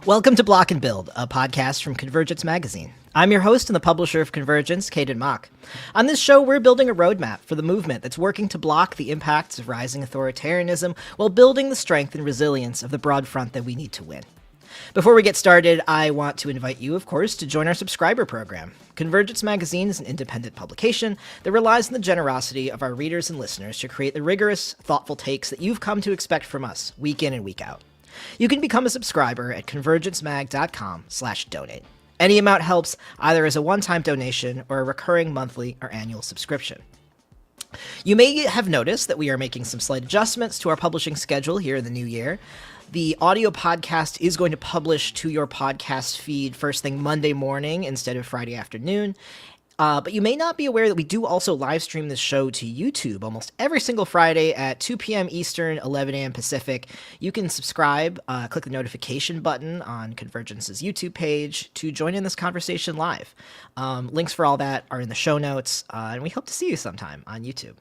Welcome to Block and Build, a podcast from Convergence Magazine. I'm your host and the publisher of Convergence, Caden Mock. On this show, we're building a roadmap for the movement that's working to block the impacts of rising authoritarianism while building the strength and resilience of the broad front that we need to win. Before we get started, I want to invite you, of course, to join our subscriber program. Convergence Magazine is an independent publication that relies on the generosity of our readers and listeners to create the rigorous, thoughtful takes that you've come to expect from us week in and week out. You can become a subscriber at convergencemag.com/donate. Any amount helps, either as a one-time donation or a recurring monthly or annual subscription. You may have noticed that we are making some slight adjustments to our publishing schedule here in the new year. The audio podcast is going to publish to your podcast feed first thing Monday morning instead of Friday afternoon. But you may not be aware that we do also live stream this show to YouTube almost every single Friday at 2 p.m. Eastern, 11 a.m. Pacific. You can subscribe, click the notification button on Convergence's YouTube page to join in this conversation live. Links for all that are in the show notes, and we hope to see you sometime on YouTube.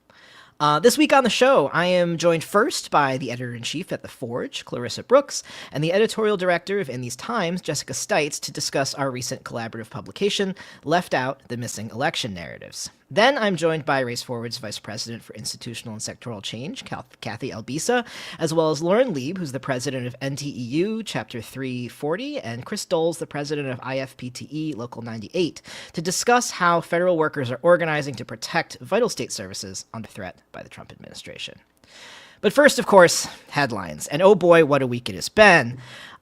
This week on the show, I am joined first by the editor-in-chief at The Forge, Clarissa Brooks, and the editorial director of In These Times, Jessica Stites, to discuss our recent collaborative publication, Left Out: The Missing Election Narratives. Then I'm joined by Race Forward's Vice President for Institutional and Sectoral Change, Cathy Albisa, as well as Lauren Lieb, who's the president of NTEU Chapter 340, and Chris Doles, the president of IFPTE Local 98, to discuss how federal workers are organizing to protect vital state services under threat by the Trump administration. But first, of course, headlines. And oh boy, what a week it has been.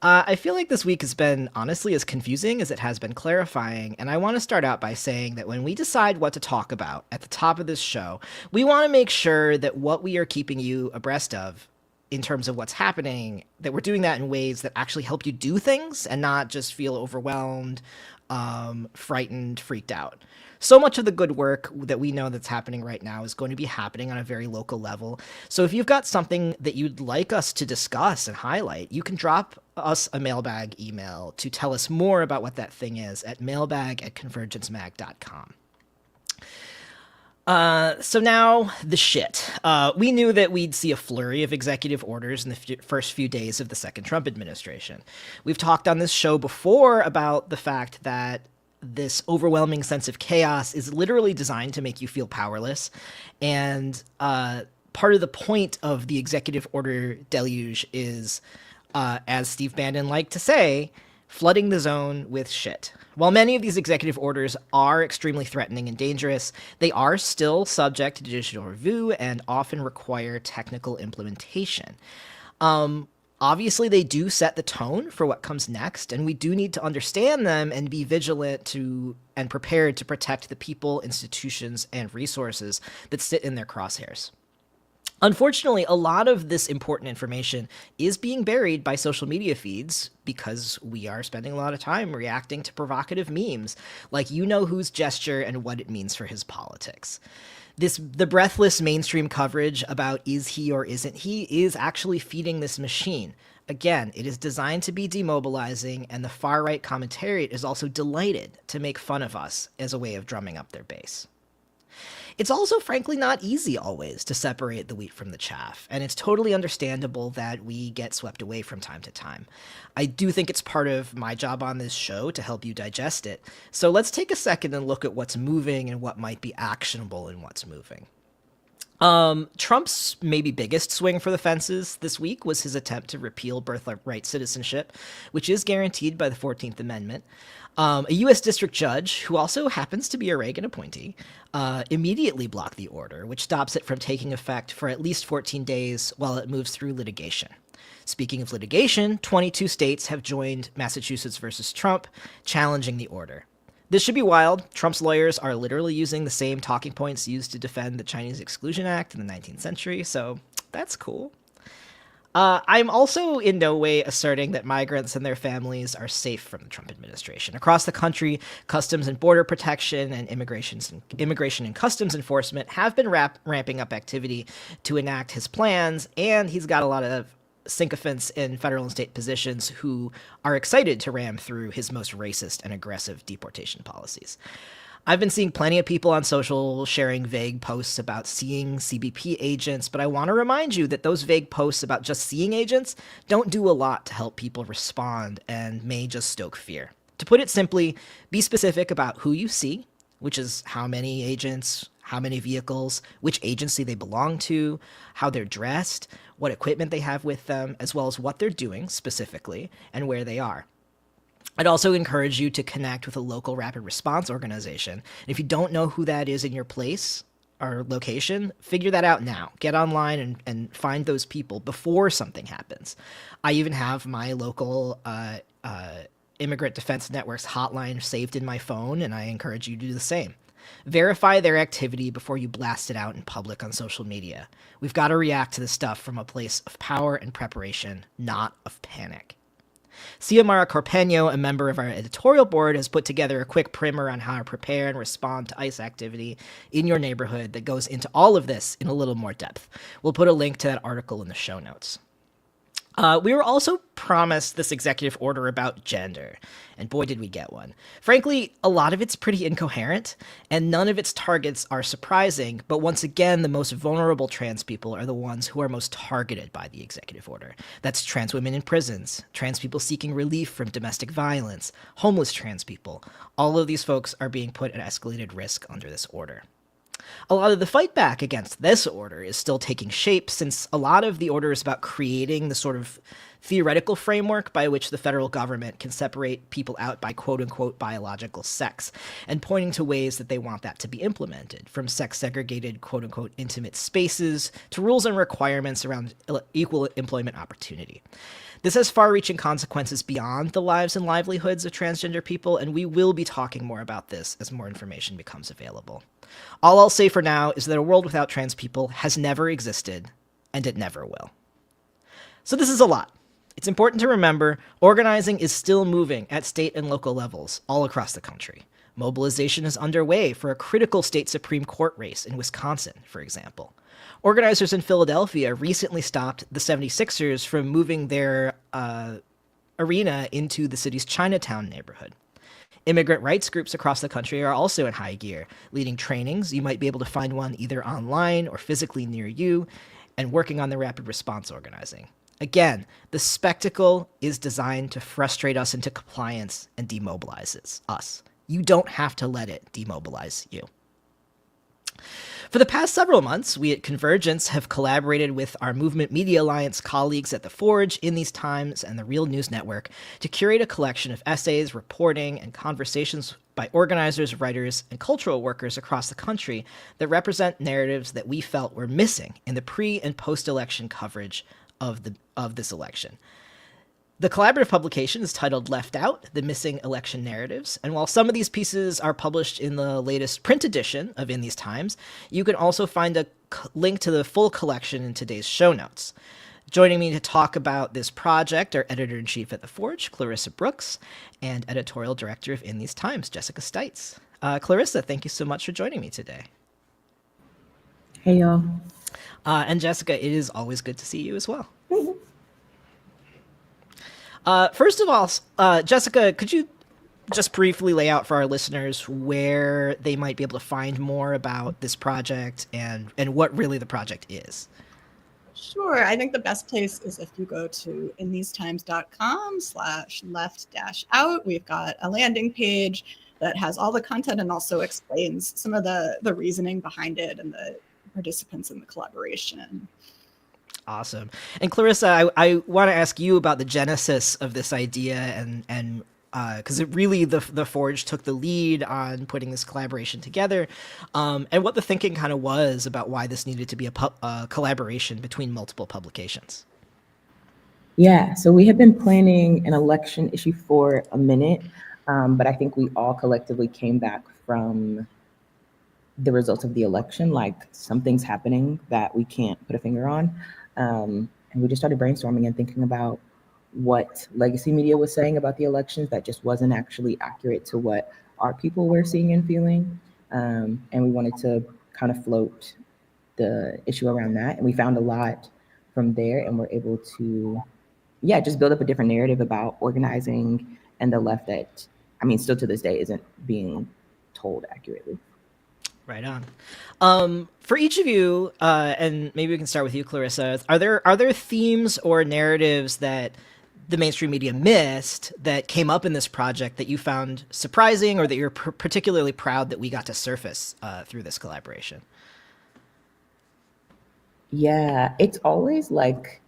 I feel like this week has been honestly as confusing as it has been clarifying, and I want to start out by saying that when we decide what to talk about at the top of this show, we want to make sure that what we are keeping you abreast of in terms of what's happening, that we're doing that in ways that actually help you do things and not just feel overwhelmed, frightened, freaked out. So much of the good work that we know that's happening right now is going to be happening on a very local level. So if you've got something that you'd like us to discuss and highlight, you can drop us a mailbag email to tell us more about what that thing is at mailbag@convergencemag.com. So now the shit. We knew that we'd see a flurry of executive orders in the first few days of the second Trump administration. We've talked on this show before about the fact that this overwhelming sense of chaos is literally designed to make you feel powerless. And part of the point of the executive order deluge is, as Steve Bannon liked to say, flooding the zone with shit. While many of these executive orders are extremely threatening and dangerous, they are still subject to judicial review and often require technical implementation. Obviously, they do set the tone for what comes next, and we do need to understand them and be vigilant and prepared to protect the people, institutions, and resources that sit in their crosshairs. Unfortunately, a lot of this important information is being buried by social media feeds because we are spending a lot of time reacting to provocative memes like you-know-whose gesture and what it means for his politics. The breathless mainstream coverage about is he or isn't he is actually feeding this machine. Again, it is designed to be demobilizing, and the far-right commentariat is also delighted to make fun of us as a way of drumming up their base. It's also, frankly, not easy always to separate the wheat from the chaff, and it's totally understandable that we get swept away from time to time. I do think it's part of my job on this show to help you digest it, so let's take a second and look at what's moving and what might be actionable in what's moving. Trump's maybe biggest swing for the fences this week was his attempt to repeal birthright citizenship, which is guaranteed by the 14th Amendment. A U.S. district judge, who also happens to be a Reagan appointee, immediately blocked the order, which stops it from taking effect for at least 14 days while it moves through litigation. Speaking of litigation, 22 states have joined Massachusetts versus Trump, challenging the order. This should be wild. Trump's lawyers are literally using the same talking points used to defend the Chinese Exclusion Act in the 19th century, so that's cool. I'm also in no way asserting that migrants and their families are safe from the Trump administration. Across the country, Customs and Border Protection and Immigration and Customs Enforcement have been ramping up activity to enact his plans, and he's got a lot of sycophants in federal and state positions who are excited to ram through his most racist and aggressive deportation policies. I've been seeing plenty of people on social sharing vague posts about seeing CBP agents, but I want to remind you that those vague posts about just seeing agents don't do a lot to help people respond and may just stoke fear. To put it simply, be specific about who you see, which is how many agents, how many vehicles, which agency they belong to, how they're dressed, what equipment they have with them, as well as what they're doing specifically and where they are. I'd also encourage you to connect with a local rapid response organization. And if you don't know who that is in your place or location, figure that out now. Get online and find those people before something happens. I even have my local Immigrant Defense Network's hotline saved in my phone, and I encourage you to do the same. Verify their activity before you blast it out in public on social media. We've got to react to this stuff from a place of power and preparation, not of panic. Xiomara Corpeño, a member of our editorial board, has put together a quick primer on how to prepare and respond to ICE activity in your neighborhood that goes into all of this in a little more depth. We'll put a link to that article in the show notes. We were also promised this executive order about gender, and boy did we get one. Frankly, a lot of it's pretty incoherent, and none of its targets are surprising, but once again, the most vulnerable trans people are the ones who are most targeted by the executive order. That's trans women in prisons, trans people seeking relief from domestic violence, homeless trans people. All of these folks are being put at escalated risk under this order. A lot of the fight back against this order is still taking shape, since a lot of the order is about creating the sort of theoretical framework by which the federal government can separate people out by quote-unquote biological sex, and pointing to ways that they want that to be implemented, from sex-segregated quote-unquote intimate spaces to rules and requirements around equal employment opportunity. This has far-reaching consequences beyond the lives and livelihoods of transgender people, and we will be talking more about this as more information becomes available. All I'll say for now is that a world without trans people has never existed, and it never will. So this is a lot. It's important to remember organizing is still moving at state and local levels all across the country. Mobilization is underway for a critical state Supreme Court race in Wisconsin, for example. Organizers in Philadelphia recently stopped the 76ers from moving their arena into the city's Chinatown neighborhood. Immigrant rights groups across the country are also in high gear, leading trainings. You might be able to find one either online or physically near you, and working on the rapid response organizing. Again, the spectacle is designed to frustrate us into compliance and demobilizes us. You don't have to let it demobilize you. For the past several months, we at Convergence have collaborated with our Movement Media Alliance colleagues at The Forge, In These Times, and the Real News Network to curate a collection of essays, reporting, and conversations by organizers, writers, and cultural workers across the country that represent narratives that we felt were missing in the pre- and post-election coverage of this election. The collaborative publication is titled Left Out, The Missing Election Narratives, and while some of these pieces are published in the latest print edition of In These Times, you can also find a link to the full collection in today's show notes. Joining me to talk about this project are Editor-in-Chief at The Forge, Clarissa Brooks, and Editorial Director of In These Times, Jessica Stites. Clarissa, thank you so much for joining me today. Hey, y'all. And Jessica, it is always good to see you as well. First of all, Jessica, could you just briefly lay out for our listeners where they might be able to find more about this project and what really the project is? Sure. I think the best place is if you go to inthesetimes.com/left-out. We've got a landing page that has all the content and also explains some of the reasoning behind it and the participants in the collaboration. Awesome. And Clarissa, I want to ask you about the genesis of this idea and because it really the Forge took the lead on putting this collaboration together, and what the thinking kind of was about why this needed to be a collaboration between multiple publications. Yeah, so we have been planning an election issue for a minute, but I think we all collectively came back from the results of the election, like something's happening that we can't put a finger on. And we just started brainstorming and thinking about what legacy media was saying about the elections that just wasn't actually accurate to what our people were seeing and feeling. And we wanted to kind of float the issue around that. And we found a lot from there, and we're able to, just build up a different narrative about organizing and the left that, I mean, still to this day isn't being told accurately. Right on. For each of you, and maybe we can start with you, Clarissa. Are there themes or narratives that the mainstream media missed that came up in this project that you found surprising, or that you're particularly proud that we got to surface through this collaboration? Yeah, it's always like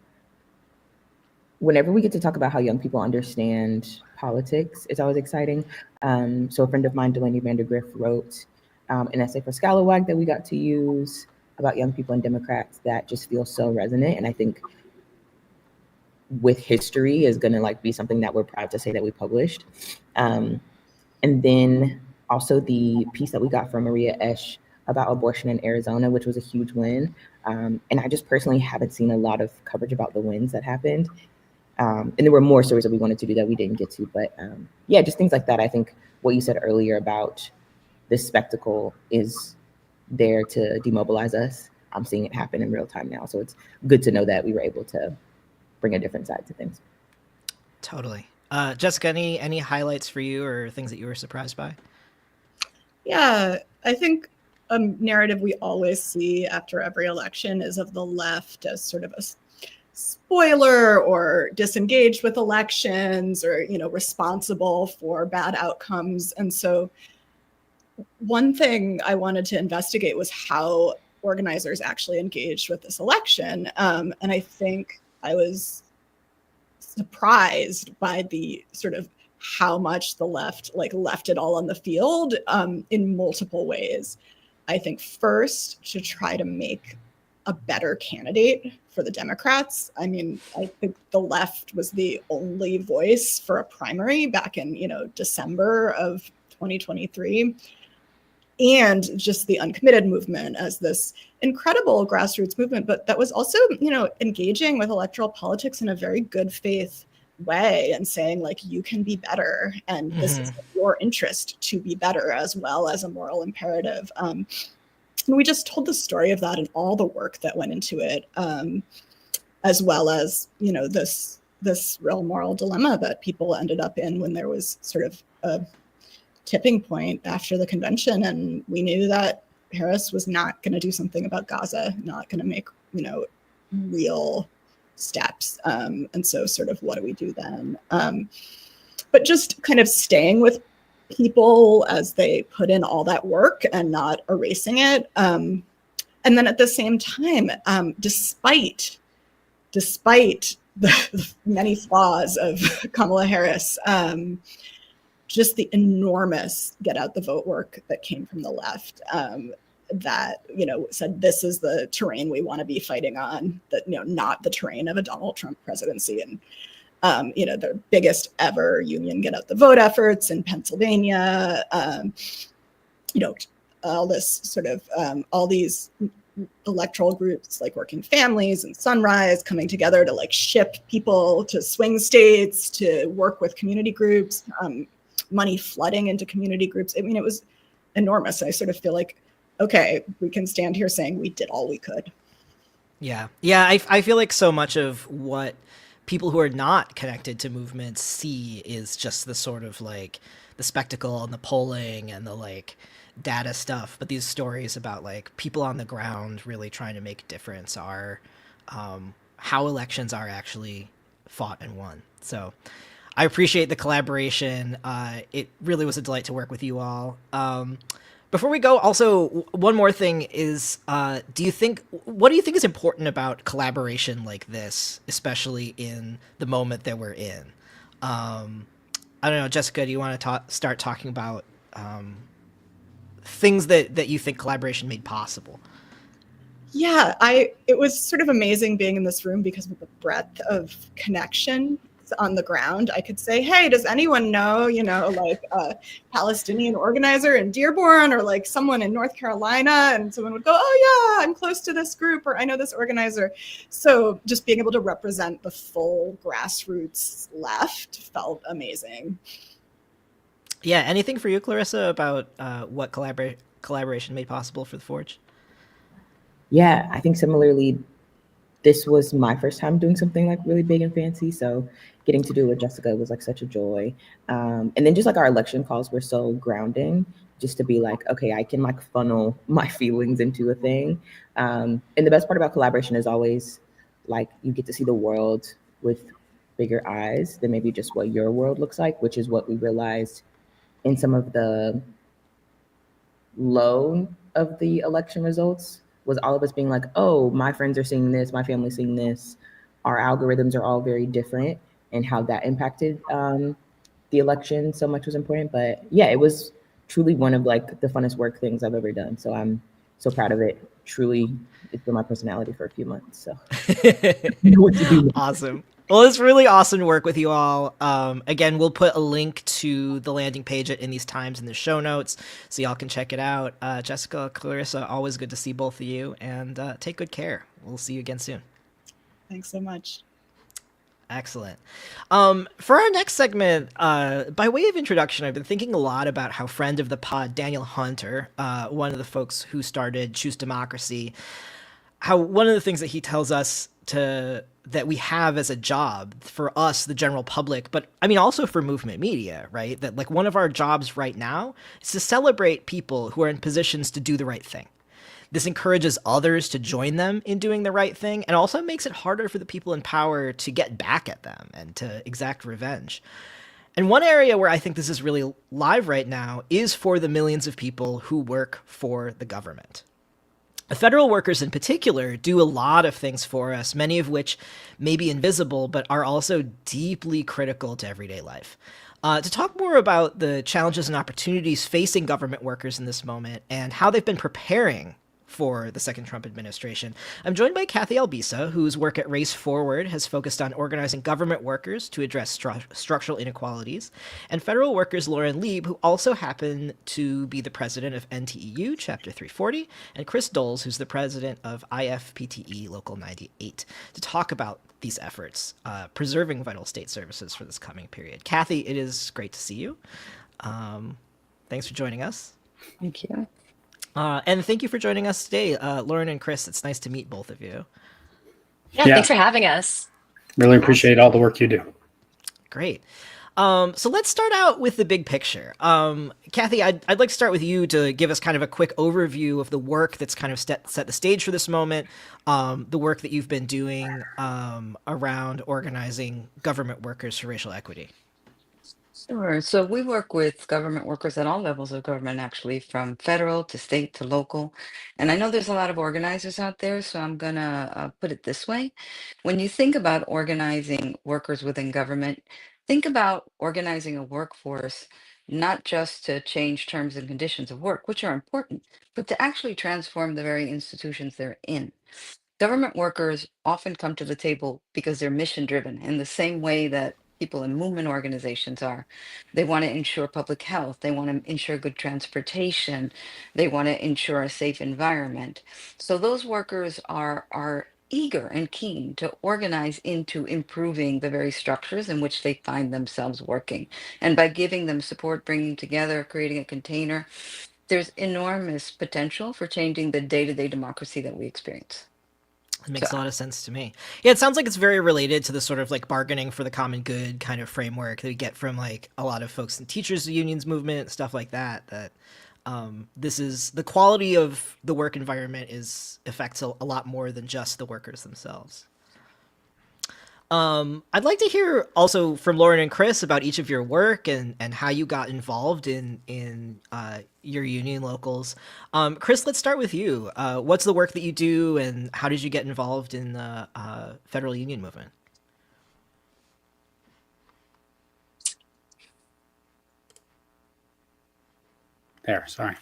whenever we get to talk about how young people understand politics, it's always exciting. So a friend of mine, Delaney Vandergriff, wrote an essay for Scalawag that we got to use about young people and Democrats that just feels so resonant. And I think with history is going to like be something that we're proud to say that we published. And then also the piece that we got from Maria Esch about abortion in Arizona, which was a huge win. And I just personally haven't seen a lot of coverage about the wins that happened. And there were more stories that we wanted to do that we didn't get to, but yeah, just things like that. I think what you said earlier about this spectacle is there to demobilize us. I'm seeing it happen in real time now. So it's good to know that we were able to bring a different side to things. Totally. Jessica, any highlights for you or things that you were surprised by? Yeah, I think a narrative we always see after every election is of the left as sort of a spoiler or disengaged with elections or, responsible for bad outcomes. And so one thing I wanted to investigate was how organizers actually engaged with this election. And I think I was surprised by the sort of how much the left left it all on the field in multiple ways. I think first to try to make a better candidate for the Democrats. I mean, I think the left was the only voice for a primary back in, December of 2023. And just the uncommitted movement as this incredible grassroots movement, but that was also, engaging with electoral politics in a very good faith way and saying like, you can be better. And this is your interest to be better as well as a moral imperative. And we just told the story of that and all the work that went into it, as well as, this real moral dilemma that people ended up in when there was sort of a tipping point after the convention. And we knew that Harris was not going to do something about Gaza, not going to make, real steps. And so sort of what do we do then? But just kind of staying with people as they put in all that work and not erasing it. And then at the same time, despite the many flaws of Kamala Harris, just the enormous get out the vote work that came from the left, that, said this is the terrain we want to be fighting on, that, not the terrain of a Donald Trump presidency. And the biggest ever union get out the vote efforts in Pennsylvania, all this sort of, all these electoral groups like Working Families and Sunrise coming together to like ship people to swing states, to work with community groups, money flooding into community groups. I mean, it was enormous. I sort of feel like, okay, we can stand here saying we did all we could. Yeah. I feel like so much of what people who are not connected to movements see is just the sort of like the spectacle and the polling and the like data stuff. But these stories about like people on the ground really trying to make a difference are how elections are actually fought and won. So I appreciate the collaboration. It really was a delight to work with you all. Before we go, also, one more thing is, what do you think is important about collaboration like this, especially in the moment that we're in? I don't know, Jessica, do you want to start talking about things that you think collaboration made possible? Yeah, it was sort of amazing being in this room because of the breadth of connection on the ground. I could say, hey, does anyone know, like a Palestinian organizer in Dearborn or like someone in North Carolina? And someone would go, oh yeah, I'm close to this group or I know this organizer. So just being able to represent the full grassroots left felt amazing. Yeah. Anything for you, Clarissa, about what collaboration made possible for the Forge? Yeah, I think similarly, this was my first time doing something like really big and fancy. So getting to do it with Jessica was like such a joy. And then just like our election calls were so grounding. just to be like, okay, I can like funnel my feelings into a thing. And the best part about collaboration is always like you get to see the world with bigger eyes than maybe just what your world looks like, which is what we realized in some of the low of the election results, was all of us being like, oh, my friends are seeing this, my family's seeing this, our algorithms are all very different, and how that impacted the election so much was important. But yeah, it was truly one of like the funnest work things I've ever done. So I'm so proud of it. Truly, it's been my personality for a few months. So I know what to do. Awesome. Well, it's really awesome to work with you all. Again, we'll put a link to the landing page at In These Times in the show notes, so y'all can check it out. Jessica, Clarissa, always good to see both of you, and take good care. We'll see you again soon. Thanks so much. Excellent. For our next segment, by way of introduction, I've been thinking a lot about how friend of the pod, Daniel Hunter, one of the folks who started Choose Democracy, how one of the things that he tells us that we have as a job for us, the general public, but I mean also for movement media, right? That like one of our jobs right now is to celebrate people who are in positions to do the right thing. This encourages others to join them in doing the right thing, and also makes it harder for the people in power to get back at them and to exact revenge. And one area where I think this is really live right now is for the millions of people who work for the government. The federal workers in particular do a lot of things for us, many of which may be invisible, but are also deeply critical to everyday life. To talk more about the challenges and opportunities facing government workers in this moment and how they've been preparing for the second Trump administration, I'm joined by Cathy Albisa, whose work at Race Forward has focused on organizing government workers to address structural inequalities, and federal workers Lauren Lieb, who also happen to be the president of NTEU Chapter 340, and Chris Doles, who's the president of IFPTE Local 98, to talk about these efforts, preserving vital state services for this coming period. Cathy, it is great to see you. Thanks for joining us. Thank you. And thank you for joining us today, Lauren and Chris. It's nice to meet both of you. Yeah, thanks for having us. Really appreciate all the work you do. Great. So let's start out with the big picture. Cathy, I'd like to start with you to give us kind of a quick overview of the work that's kind of set the stage for this moment, the work that you've been doing around organizing government workers for racial equity. Sure. So we work with government workers at all levels of government, actually, from federal to state to local. And I know there's a lot of organizers out there, so I'm gonna put it this way. When you think about organizing workers within government, think about organizing a workforce, not just to change terms and conditions of work, which are important, but to actually transform the very institutions they're in. Government workers often come to the table because they're mission driven in the same way that people in movement organizations are. They want to ensure public health, they want to ensure good transportation, they want to ensure a safe environment. So those workers are eager and keen to organize into improving the very structures in which they find themselves working. And by giving them support, bringing together, creating a container, there's enormous potential for changing the day-to-day democracy that we experience. It makes a lot of sense to me. Yeah, it sounds like it's very related to the sort of like bargaining for the common good kind of framework that we get from like a lot of folks in teachers unions movement, stuff like that, that this is the quality of the work environment affects a lot more than just the workers themselves. I'd like to hear also from Lauren and Chris about each of your work and how you got involved in your union locals. Chris, let's start with you. What's the work that you do, and how did you get involved in the federal union movement? Sorry.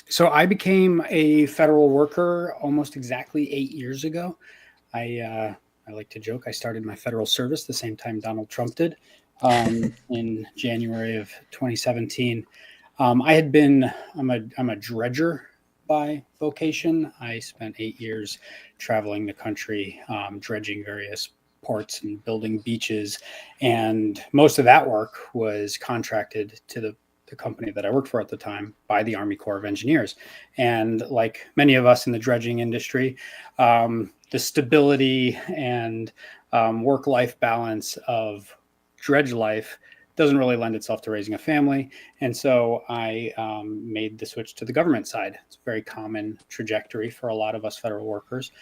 So I became a federal worker almost exactly 8 years ago. I like to joke, I started my federal service the same time Donald Trump did, in January of 2017. I'm a dredger by vocation. I spent 8 years traveling the country, dredging various ports and building beaches. And most of that work was contracted to the company that I worked for at the time by the Army Corps of Engineers. And like many of us in the dredging industry, the stability and work-life balance of dredge life doesn't really lend itself to raising a family. And so I made the switch to the government side. It's a very common trajectory for a lot of us federal workers.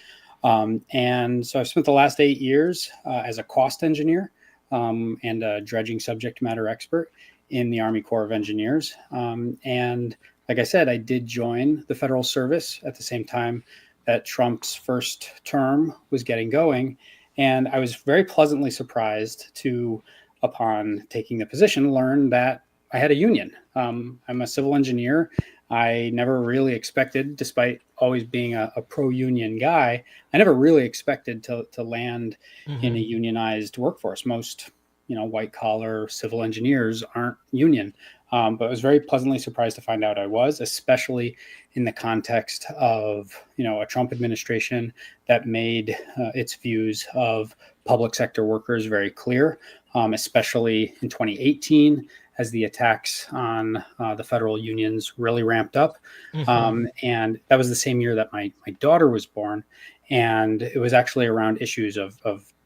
And so I've spent the last 8 years as a cost engineer and a dredging subject matter expert in the Army Corps of Engineers. And like I said, I did join the federal service at the same time that Trump's first term was getting going. And I was very pleasantly surprised to, upon taking the position, learn that I had a union. I'm a civil engineer. I never really expected, despite always being a pro-union guy, I never really expected to land in a unionized workforce. Most, white collar civil engineers aren't union. But I was very pleasantly surprised to find out I was, especially in the context of, a Trump administration that made its views of public sector workers very clear, especially in 2018 as the attacks on the federal unions really ramped up. And that was the same year that my daughter was born. And it was actually around issues of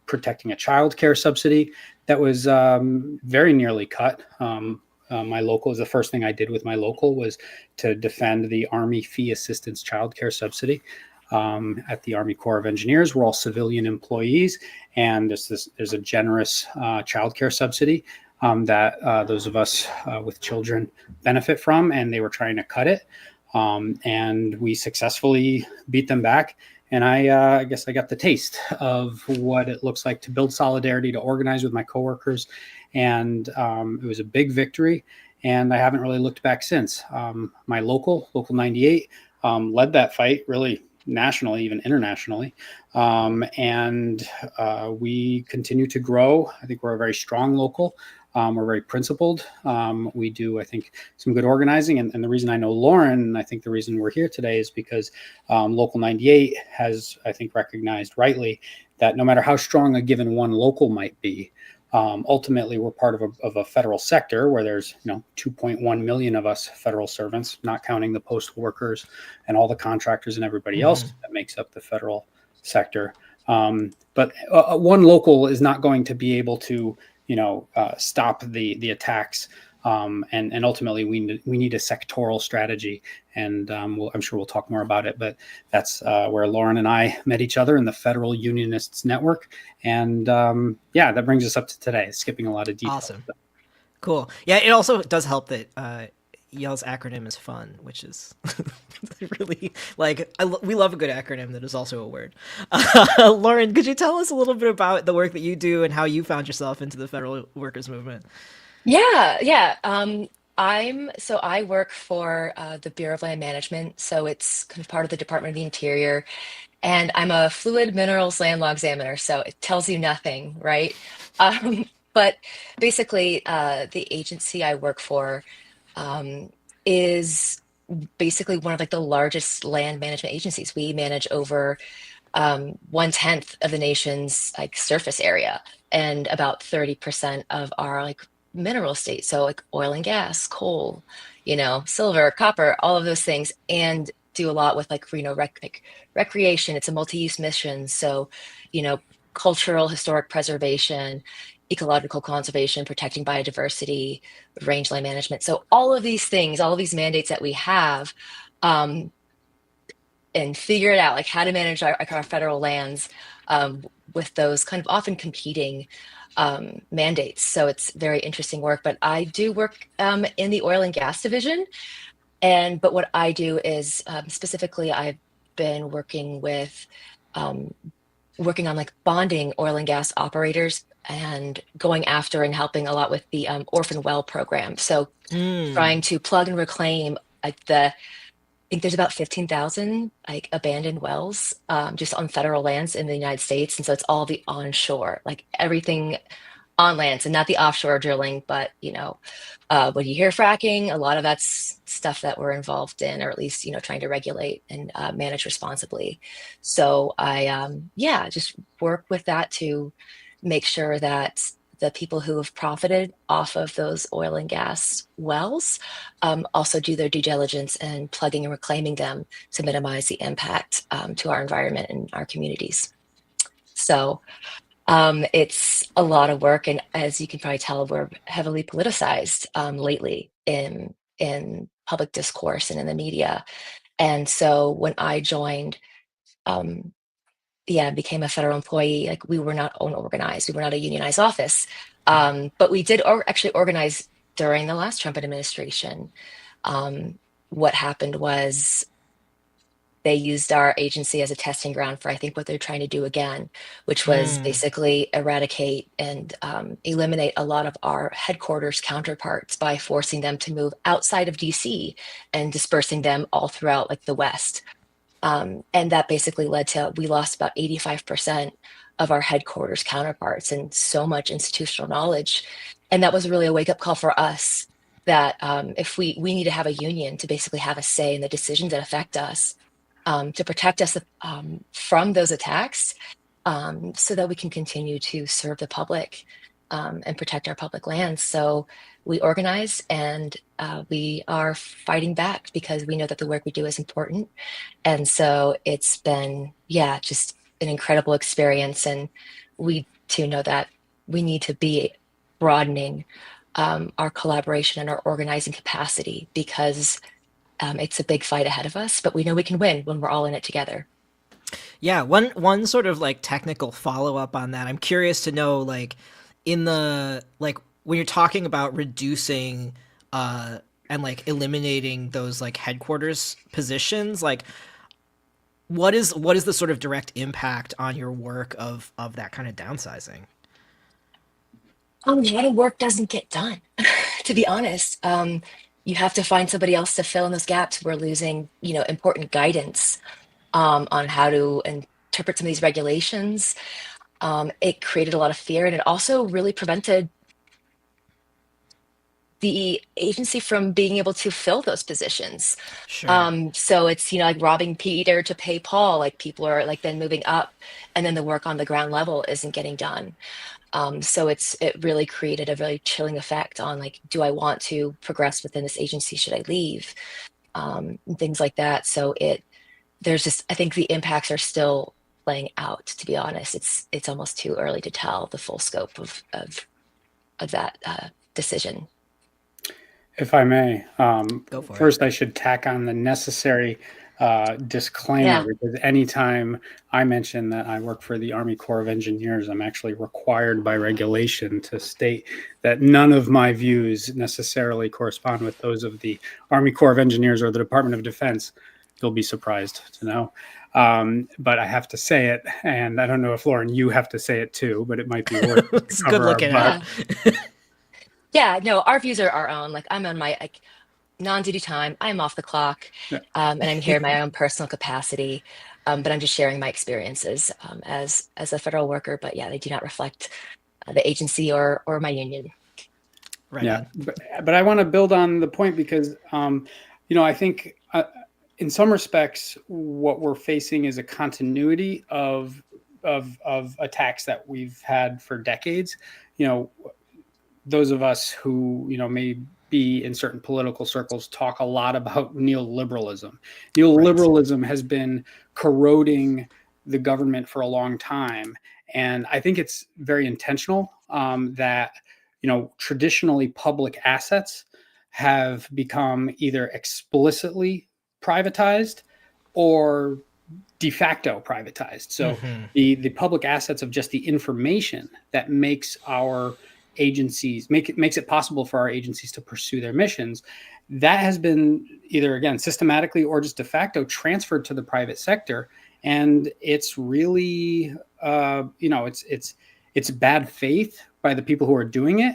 protecting a child care subsidy that was very nearly cut. My local is the first thing I did with my local was to defend the Army Fee Assistance Child Care Subsidy at the Army Corps of Engineers. We're all civilian employees, and there's a generous child care subsidy that those of us with children benefit from, and they were trying to cut it. And we successfully beat them back. And I guess I got the taste of what it looks like to build solidarity, to organize with my coworkers. And it was a big victory. And I haven't really looked back since. My local 98, led that fight really nationally, even internationally. And we continue to grow. I think we're a very strong local. We're very principled. We do, I think, some good organizing. And the reason I know Lauren, and I think the reason we're here today is because Local 98 has, I think, recognized rightly that no matter how strong a given one local might be, ultimately we're part of a federal sector where there's 2.1 million of us federal servants, not counting the postal workers and all the contractors and everybody else that makes up the federal sector. But one local is not going to be able to stop the attacks. And ultimately we need a sectoral strategy. And I'm sure we'll talk more about it, but that's where Lauren and I met each other in the Federal Unionists Network. And that brings us up to today, skipping a lot of details. Awesome. Cool. Yeah, it also does help that Yale's acronym is fun, which is really we love a good acronym that is also a word. Lauren, could you tell us a little bit about the work that you do and how you found yourself into the federal workers movement? Yeah. I work for the Bureau of Land Management, so it's kind of part of the Department of the Interior, and I'm a fluid minerals land law examiner, so it tells you nothing, right? But basically, the agency I work for is basically one of the largest land management agencies. We manage over 1/10 of the nation's surface area and about 30% of our mineral estate. So oil and gas, coal, silver, copper, all of those things, and do a lot with recreation. It's a multi-use mission. So, cultural, historic preservation, ecological conservation, protecting biodiversity, rangeland management. So all of these things, all of these mandates that we have, and figure it out, how to manage our federal lands with those kind of often competing mandates. So it's very interesting work. But I do work in the oil and gas division. But what I do is specifically, I've been working on bonding oil and gas operators and going after and helping a lot with the orphan well program. So trying to plug and reclaim I think there's about 15,000 abandoned wells just on federal lands in the United States. And so it's all the onshore, everything on land, so not the offshore drilling, but when you hear fracking, a lot of that's stuff that we're involved in, or at least trying to regulate and manage responsibly. So I just work with that to make sure that the people who have profited off of those oil and gas wells also do their due diligence and plugging and reclaiming them to minimize the impact to our environment and our communities. So It's a lot of work, and as you can probably tell, we're heavily politicized lately in public discourse and in the media. And so when I joined, um, yeah, became a federal employee, like we were not organized, we were not a unionized office, but we did actually organize during the last Trump administration. Um, what happened was they used our agency as a testing ground for, I think, what they're trying to do again, which was basically eradicate and eliminate a lot of our headquarters counterparts by forcing them to move outside of DC and dispersing them all throughout like the West. And that basically led to, we lost about 85% of our headquarters counterparts and so much institutional knowledge. And that was really a wake up call for us that if we need to have a union to basically have a say in the decisions that affect us, to protect us from those attacks, so that we can continue to serve the public and protect our public lands. So we organize and we are fighting back because we know that the work we do is important. And so it's been, yeah, just an incredible experience. And we too know that we need to be broadening our collaboration and our organizing capacity because it's a big fight ahead of us, but we know we can win when we're all in it together. Yeah, one sort of like technical follow up on that. I'm curious to know, like, in the like when you're talking about reducing and like eliminating those like headquarters positions, like what is the sort of direct impact on your work of that kind of downsizing? A lot of work doesn't get done, to be honest. You have to find somebody else to fill in those gaps. We're losing, important guidance on how to interpret some of these regulations. It created a lot of fear, and it also really prevented the agency from being able to fill those positions. Sure. So it's, like robbing Peter to pay Paul, like people are like then moving up and then the work on the ground level isn't getting done. So it really created a really chilling effect on like, do I want to progress within this agency? Should I leave? And things like that. So there's just, I think the impacts are still playing out, to be honest. It's almost too early to tell the full scope of that decision. If I may, Go for first I should tack on the necessary disclaimer, Yeah. because anytime I mention that I work for the Army Corps of Engineers, I'm actually required by regulation to state that none of my views necessarily correspond with those of the Army Corps of Engineers or the Department of Defense. You'll be surprised to know. But I have to say it, and I don't know if Lauren, you have to say it too, but it might be worth it. It's good looking Yeah. at. Yeah, no, our views are our own. Like I'm on my non-duty time. I'm off the clock, and I'm here in my own personal capacity. But I'm just sharing my experiences as a federal worker. But yeah, they do not reflect the agency or my union. Right. Yeah, but I want to build on the point because I think in some respects what we're facing is a continuity of attacks that we've had for decades. Those of us who may be in certain political circles talk a lot about neoliberalism. Neoliberalism has been corroding the government for a long time, and I think it's very intentional that traditionally public assets have become either explicitly privatized or de facto privatized. So the public assets of just the information that makes our agencies makes it possible for our agencies to pursue their missions, that has been either again systematically or just de facto transferred to the private sector. And it's really it's bad faith by the people who are doing it,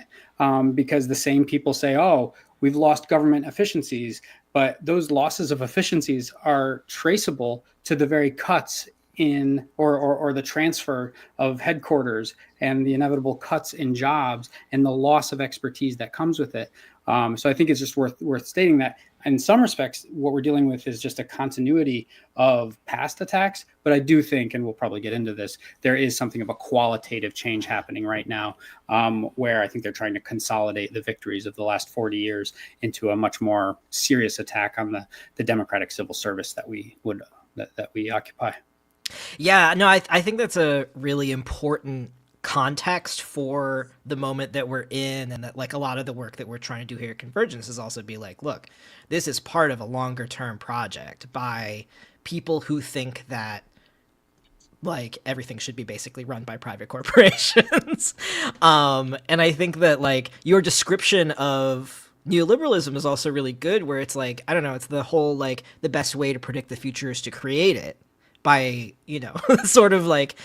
because the same people say, oh, we've lost government efficiencies, but those losses of efficiencies are traceable to the very cuts in or the transfer of headquarters and the inevitable cuts in jobs and the loss of expertise that comes with it. So I think it's just worth stating that in some respects, what we're dealing with is just a continuity of past attacks. But I do think, and we'll probably get into this, there is something of a qualitative change happening right now, where I think they're trying to consolidate the victories of the last 40 years into a much more serious attack on the democratic civil service that we occupy. Yeah, no, I think that's a really important context for the moment that we're in, and that like a lot of the work that we're trying to do here at Convergence is also be like, look, this is part of a longer term project by people who think that like everything should be basically run by private corporations. And I think that like your description of neoliberalism is also really good, where it's like, I don't know, it's the whole like the best way to predict the future is to create it by, you know, sort of like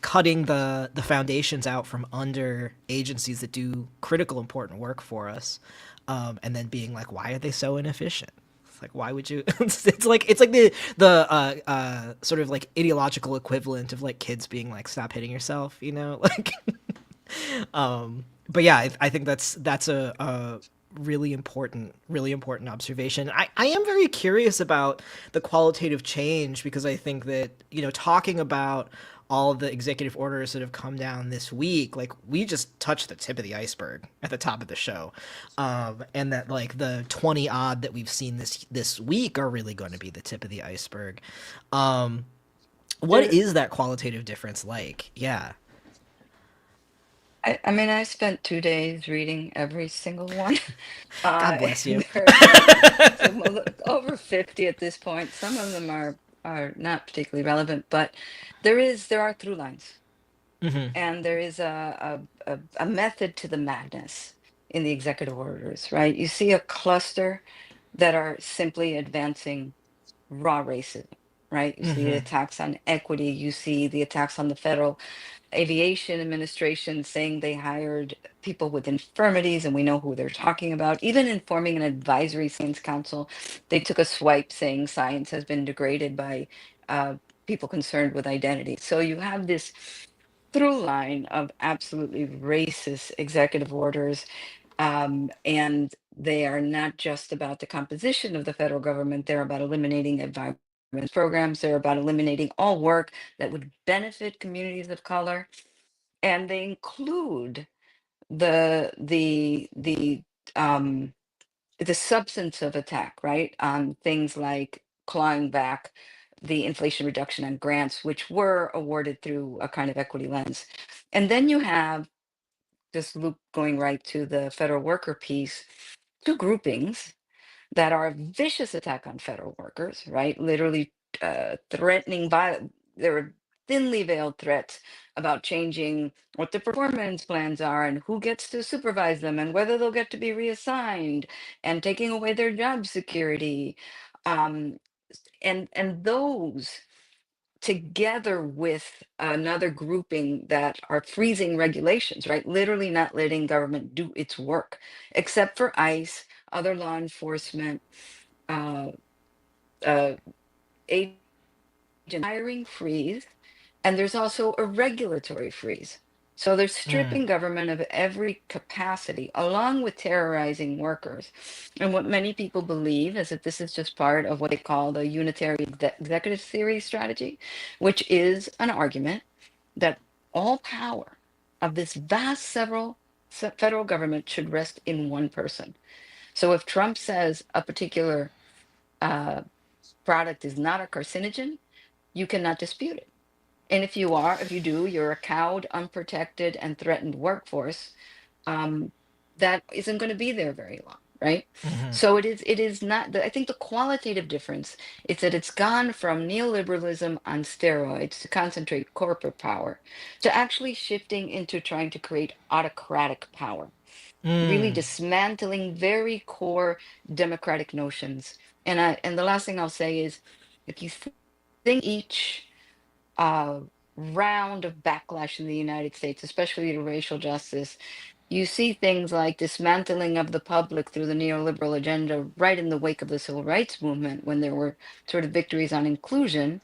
cutting the foundations out from under agencies that do critical important work for us, and then being like, why are they so inefficient? Like, why would you? It's like the sort of like ideological equivalent of like kids being like, stop hitting yourself, you know, like. But yeah, I think that's a really important observation. I am very curious about the qualitative change, because I think that, you know, talking about all of the executive orders that have come down this week, like we just touched the tip of the iceberg at the top of the show, and that like the 20 odd that we've seen this week are really going to be the tip of the iceberg. What is that qualitative difference like? Yeah. I mean, I spent 2 days reading every single one. God bless you. Well, over 50 at this point. Some of them are not particularly relevant, but there are through lines, Mm-hmm. and there is a method to the madness in the executive orders, right? You see a cluster that are simply advancing raw racism, right? You see the Mm-hmm. attacks on equity, you see the attacks on the federal aviation administration saying they hired people with infirmities, and we know who they're talking about. Even in forming an advisory science council, they took a swipe saying science has been degraded by uh, people concerned with identity. So you have this through line of absolutely racist executive orders, and they are not just about the composition of the federal government, they're about eliminating environmental programs, they're about eliminating all work that would benefit communities of color, and they include the um the substance of attack, right, on things like clawing back the Inflation Reduction and grants, which were awarded through a kind of equity lens. And then you have, just loop going right to the federal worker piece, two groupings that are a vicious attack on federal workers, right? Literally threatening violence. There are thinly veiled threats about changing what the performance plans are and who gets to supervise them and whether they'll get to be reassigned, and taking away their job security. Um, and those, together with another grouping that are freezing regulations, right? Literally not letting government do its work, except for ICE, other law enforcement, uh, uh, agent hiring freeze, and there's also a regulatory freeze. So they're stripping government of every capacity, along with terrorizing workers. And what many people believe is that this is just part of what they call the unitary executive theory strategy, which is an argument that all power of this vast several federal government should rest in one person. So if Trump says a particular uh, product is not a carcinogen, you cannot dispute it. And if you do, you're a cowed, unprotected, and threatened workforce, um, that isn't going to be there very long, right? Mm-hmm. So it is not. I think the qualitative difference is that it's gone from neoliberalism on steroids to concentrate corporate power, to actually shifting into trying to create autocratic power, really Mm. dismantling very core democratic notions. And the last thing I'll say is, if you think each uh, round of backlash in the United States, especially to racial justice, you see things like dismantling of the public through the neoliberal agenda right in the wake of the civil rights movement, when there were sort of victories on inclusion.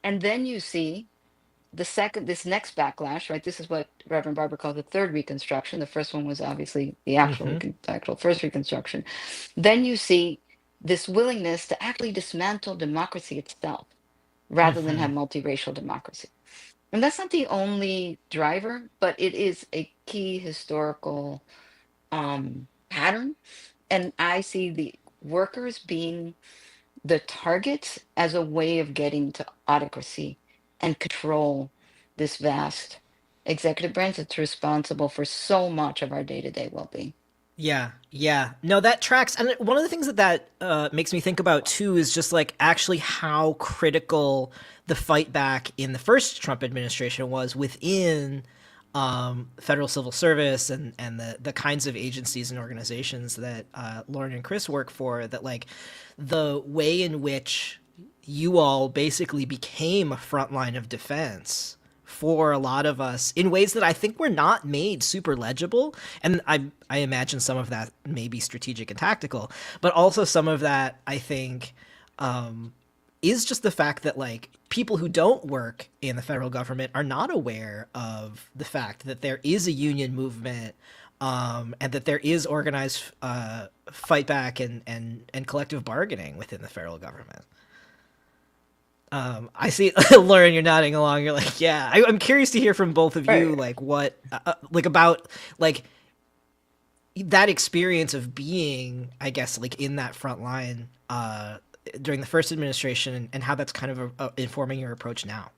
And then you see this next backlash, right? This is what Reverend Barber called the third Reconstruction. The first one was obviously the Mm-hmm. actual first Reconstruction. Then you see this willingness to actually dismantle democracy itself, rather than Mm-hmm. have multiracial democracy. And that's not the only driver, but it is a key historical pattern. And I see the workers being the targets as a way of getting to autocracy and control this vast executive branch that's responsible for so much of our day-to-day well-being. Yeah, yeah. No, that tracks. And one of the things that makes me think about too is just like actually how critical the fight back in the first Trump administration was within federal civil service and the kinds of agencies and organizations that Lauren and Chris work for, that like the way in which you all basically became a front line of defense for a lot of us in ways that I think were not made super legible. And I imagine some of that may be strategic and tactical, but also some of that I think is just the fact that like people who don't work in the federal government are not aware of the fact that there is a union movement, and that there is organized fight back and collective bargaining within the federal government. I see, Lauren, you're nodding along. You're like, yeah. I'm curious to hear from both of you, Right. like what, like about like that experience of being, I guess, like in that front line during the first administration, and how that's kind of informing your approach now.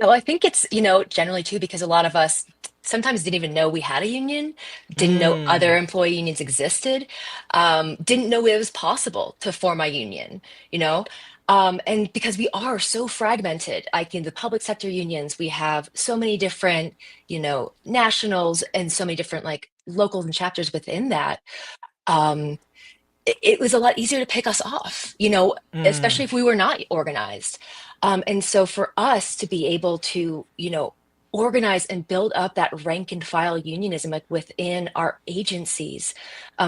Well, I think it's, generally too, because a lot of us sometimes didn't even know we had a union, didn't know other Mm. employee unions existed, didn't know it was possible to form a union, you know? And because we are so fragmented, like in the public sector unions, we have so many different, nationals and so many different like locals and chapters within that. Um, it was a lot easier to pick us off, Mm. especially if we were not organized. And so for us to be able to, organize and build up that rank and file unionism like within our agencies,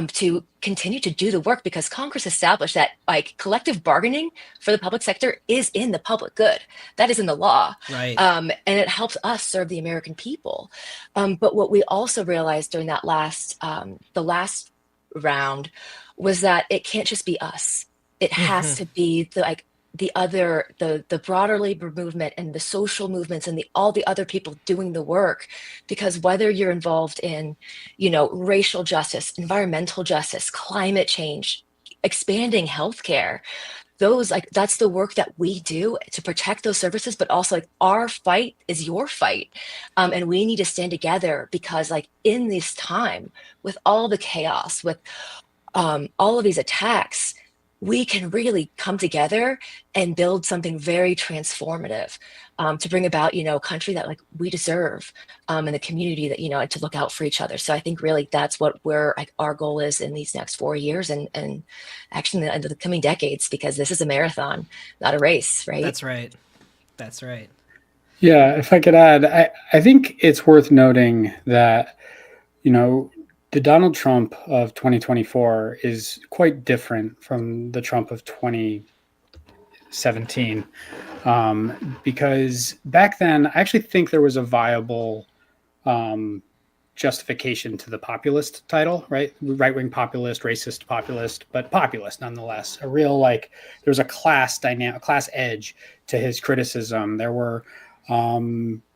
to continue to do the work, because Congress established that like collective bargaining for the public sector is in the public good. That is in the law. Right. And it helps us serve the American people. But what we also realized during that the last round was that it can't just be us. It has to be the broader labor movement and the social movements and all the other people doing the work. Because whether you're involved in, racial justice, environmental justice, climate change, expanding healthcare, that's the work that we do to protect those services, but also like our fight is your fight. And we need to stand together, because like in this time with all the chaos, with all of these attacks, we can really come together and build something very transformative, to bring about, a country that like we deserve, and the community that, to look out for each other. So I think really that's what our goal is in these next 4 years, and actually in the coming decades, because this is a marathon, not a race, right? That's right. That's right. Yeah, if I could add, I think it's worth noting that, the Donald Trump of 2024 is quite different from the Trump of 2017. Because back then, I actually think there was a viable justification to the populist title, right? Right-wing populist, racist populist, but populist nonetheless. A real, like, there was a class edge to his criticism. There were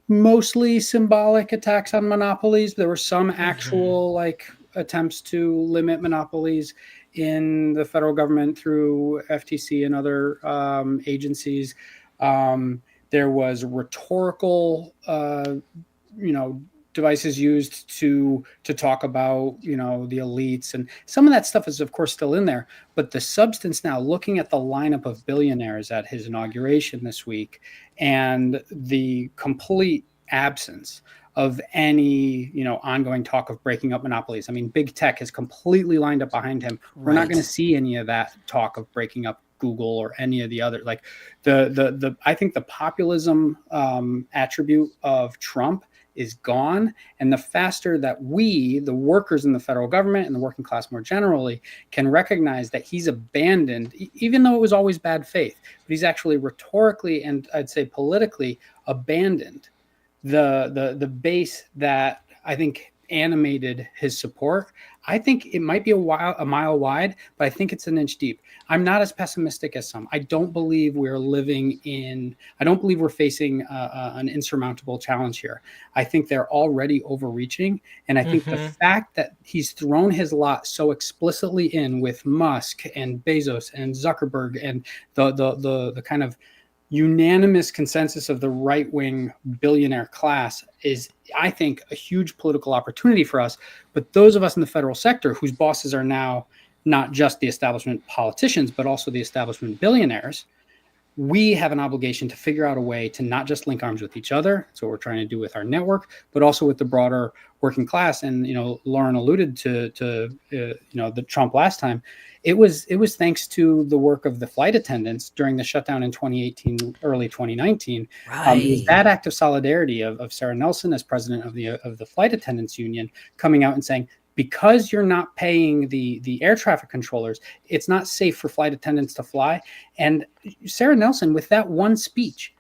mostly symbolic attacks on monopolies. There were some actual like attempts to limit monopolies in the federal government through FTC and other agencies. There was rhetorical, devices used to talk about, the elites, and some of that stuff is of course still in there. But the substance now, looking at the lineup of billionaires at his inauguration this week, and the complete absence of any, ongoing talk of breaking up monopolies. I mean, big tech is completely lined up behind him. We're not going to see any of that talk of breaking up Google or any of the other, like the I think the populism attribute of Trump is gone. And the faster that we, the workers in the federal government and the working class more generally, can recognize that he's abandoned, even though it was always bad faith, but he's actually rhetorically and I'd say politically abandoned the base that I think animated his support. I think it might be a mile wide, but I think it's an inch deep. I'm not as pessimistic as some. I don't believe we're facing an insurmountable challenge here. I think they're already overreaching. And I think the fact that he's thrown his lot so explicitly in with Musk and Bezos and Zuckerberg and the kind of unanimous consensus of the right-wing billionaire class is, I think, a huge political opportunity for us. But those of us in the federal sector whose bosses are now not just the establishment politicians, but also the establishment billionaires, we have an obligation to figure out a way to not just link arms with each other. That's what we're trying to do with our network, but also with the broader working class. And Lauren alluded to the Trump last time. It was thanks to the work of the flight attendants during the shutdown in 2018, early 2019. It was that act of solidarity of Sarah Nelson as president of the flight attendants union coming out and saying, because you're not paying the air traffic controllers, it's not safe for flight attendants to fly. And Sarah Nelson, with that one speech,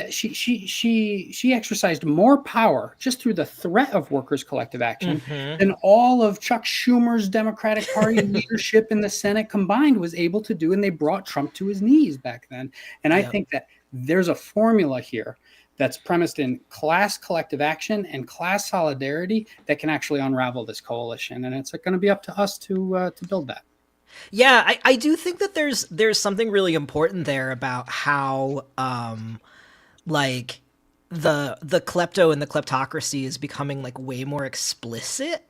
she exercised more power just through the threat of workers' collective action than all of Chuck Schumer's Democratic Party leadership in the Senate combined was able to do. And they brought Trump to his knees back then. And I think that there's a formula here that's premised in class collective action and class solidarity that can actually unravel this coalition. And it's going to be up to us to build that. Yeah, I do think that there's something really important there about how like the klepto and the kleptocracy is becoming like way more explicit,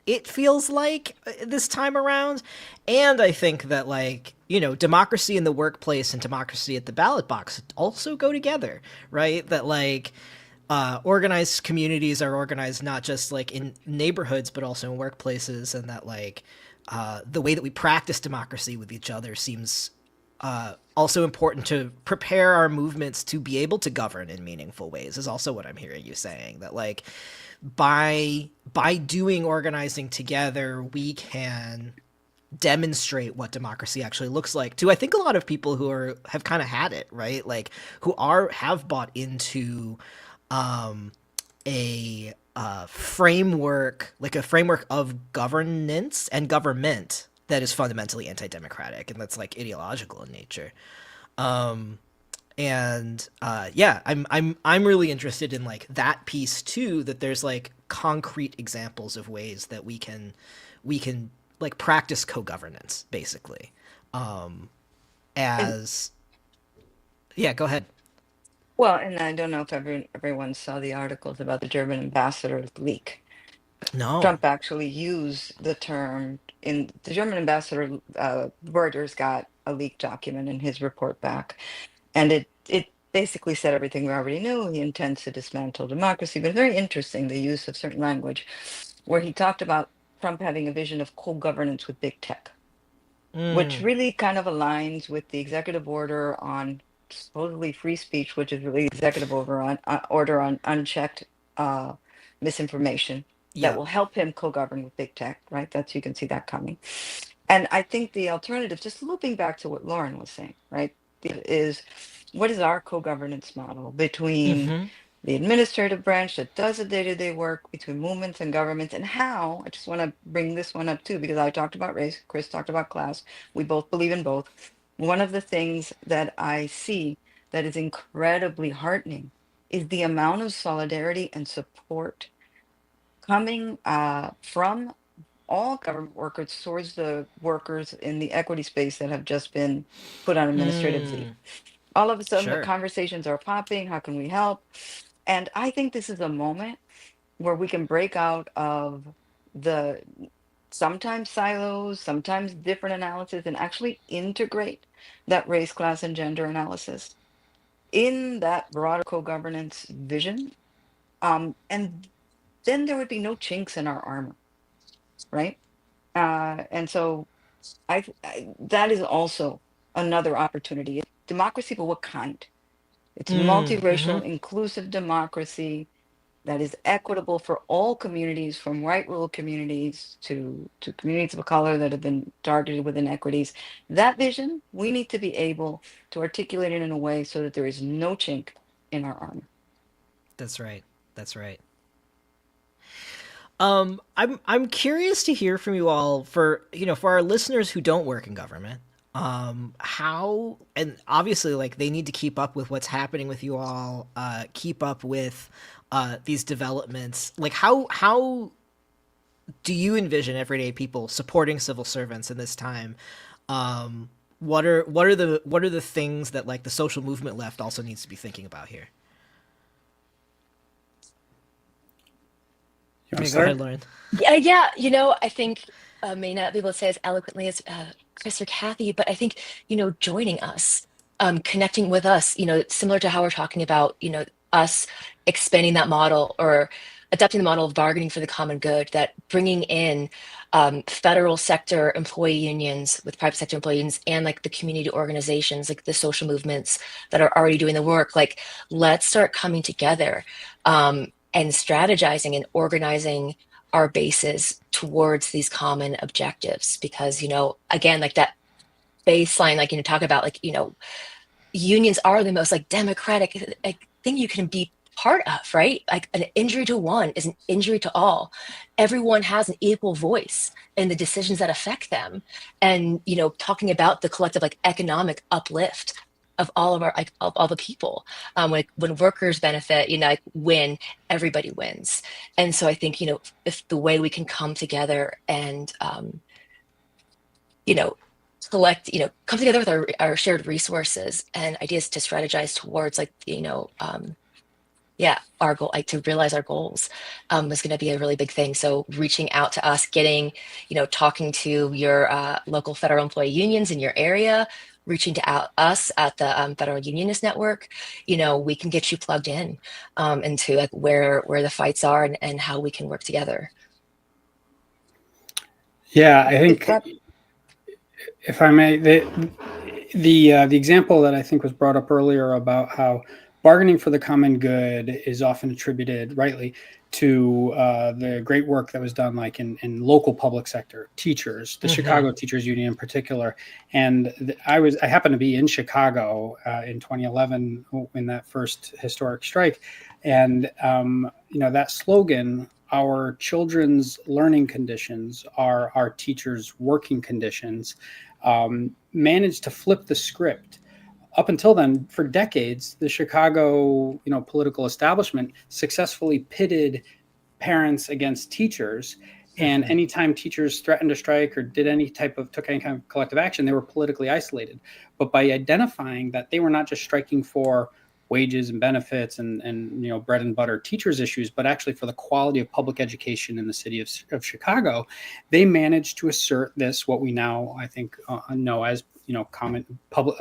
it feels like, this time around. And I think that, like, democracy in the workplace and democracy at the ballot box also go together, right? That, like, organized communities are organized not just like in neighborhoods, but also in workplaces. And that, like, the way that we practice democracy with each other seems also important to prepare our movements to be able to govern in meaningful ways, is also what I'm hearing you saying. That, like, by doing organizing together, we can demonstrate what democracy actually looks like to, I think, a lot of people who have kind of had it, right? Like, who have bought into a framework, like a framework of governance and government that is fundamentally anti-democratic and that's like ideological in nature. I'm really interested in like that piece too, that there's like concrete examples of ways that we can like practice co-governance, basically. Yeah, go ahead. Well, and I don't know if everyone saw the articles about the German ambassador's leak. No. Trump actually used the term in the German ambassador, Reuters got a leaked document in his report back, and it basically said everything we already knew. He intends to dismantle democracy, but very interesting, the use of certain language where he talked about Trump having a vision of co-governance with big tech, which really kind of aligns with the executive order on supposedly free speech, which is really executive order on unchecked misinformation that will help him co-govern with big tech, right? You can see that coming. And I think the alternative, just looping back to what Lauren was saying, right, is what is our co-governance model between the administrative branch that does the day-to-day work, between movements and governments, and how, I just want to bring this one up too, because I talked about race, Chris talked about class, we both believe in both. One of the things that I see that is incredibly heartening is the amount of solidarity and support coming from all government workers towards the workers in the equity space that have just been put on administrative leave. All of a sudden, the conversations are popping. How can we help? And I think this is a moment where we can break out of the sometimes silos, sometimes different analysis, and actually integrate that race, class, and gender analysis in that broader co-governance vision. And then there would be no chinks in our armor, right? And so that is also another opportunity. Democracy, but what kind? It's multiracial, inclusive democracy that is equitable for all communities, from white rural communities to communities of color that have been targeted with inequities. That vision, we need to be able to articulate it in a way so that there is no chink in our armor. That's right. That's right. I'm curious to hear from you all, for our listeners who don't work in government, how, and obviously like they need to keep up with what's happening with you all, keep up with these developments. Like how do you envision everyday people supporting civil servants in this time? what are the things that like the social movement left also needs to be thinking about here? You I want mean, to go ahead, start? Lauren. Yeah, I think may not be able to say as eloquently as Chris or Kathy, but I think, joining us, connecting with us, similar to how we're talking about, us expanding that model or adapting the model of bargaining for the common good, that bringing in federal sector employee unions with private sector employee unions and like the community organizations, like the social movements that are already doing the work, like let's start coming together and strategizing and organizing our bases towards these common objectives because again like that baseline like talk about like unions are the most like democratic like thing you can be part of, right? Like an injury to one is an injury to all. Everyone has an equal voice in the decisions that affect them, and talking about the collective like economic uplift of all of our like of all the people, when workers benefit, like win, everybody wins. And so I think if the way we can come together and you know collect, come together with our shared resources and ideas to strategize towards like yeah, our goal, like to realize our goals, is going to be a really big thing. So reaching out to us, getting, talking to your local federal employee unions in your area, reaching to out us at the Federal Unionist Network, we can get you plugged in into like where the fights are and how we can work together. Yeah, I think, That if I may, the example that I think was brought up earlier about how bargaining for the common good is often attributed rightly to the great work that was done like in local public sector teachers, the Chicago Teachers Union in particular. And I happened to be in Chicago in 2011 when that first historic strike. And, that slogan, our children's learning conditions are our teachers' working conditions, managed to flip the script. Up until then, for decades, the Chicago, political establishment successfully pitted parents against teachers. And anytime teachers threatened to strike or took any kind of collective action, they were politically isolated. But by identifying that they were not just striking for wages and benefits and bread and butter teachers issues, but actually for the quality of public education in the city of Chicago, they managed to assert this, what we now I think know as common public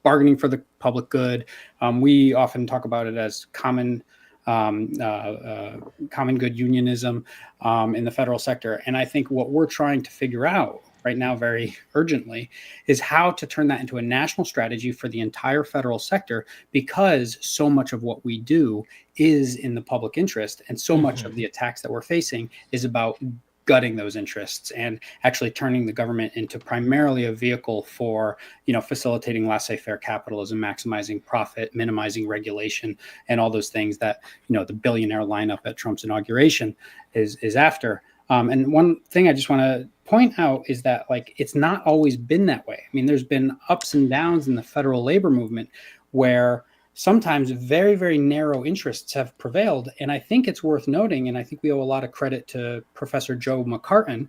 bargaining for the public good. We often talk about it as common good unionism in the federal sector. And I think what we're trying to figure out right now very urgently is how to turn that into a national strategy for the entire federal sector, because so much of what we do is in the public interest. And so much of the attacks that we're facing is about gutting those interests and actually turning the government into primarily a vehicle for facilitating laissez-faire capitalism, maximizing profit, minimizing regulation, and all those things that the billionaire lineup at Trump's inauguration is after. And one thing I just want to point out is that it's not always been that way. I mean, there's been ups and downs in the federal labor movement where sometimes very, very narrow interests have prevailed. And I think it's worth noting, and I think we owe a lot of credit to Professor Joe McCartan,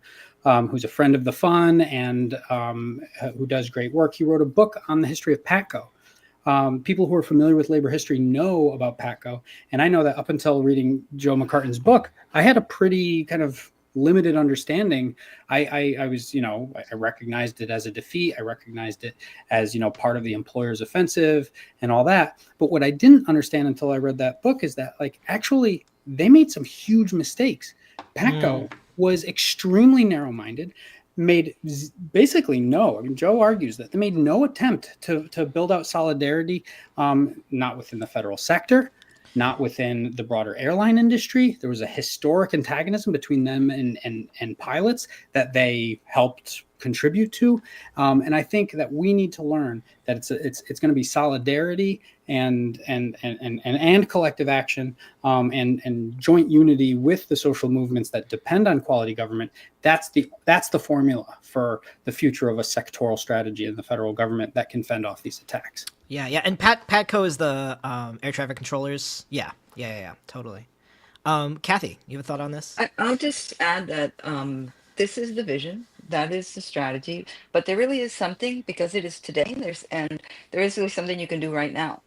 who's a friend of the fun and who does great work. He wrote a book on the history of PATCO. People who are familiar with labor history know about PATCO. And I know that up until reading Joe McCartan's book, I had a pretty kind of limited understanding. I was, I recognized it as a defeat. I recognized it as, part of the employer's offensive and all that. But what I didn't understand until I read that book is that actually they made some huge mistakes. PATCO was extremely narrow-minded, made basically no, I mean, Joe argues that they made no attempt to build out solidarity, not within the federal sector, not within the broader airline industry. There was a historic antagonism between them and pilots that they helped contribute to. And I think that we need to learn that it's going to be solidarity and collective action and joint unity with the social movements that depend on quality government. That's the formula for the future of a sectoral strategy in the federal government that can fend off these attacks. Yeah. And PATCO is the air traffic controllers. Yeah, totally. Cathy, you have a thought on this? I'll just add that this is the vision. That is the strategy. But there really is something, because it is today. There is really something you can do right now.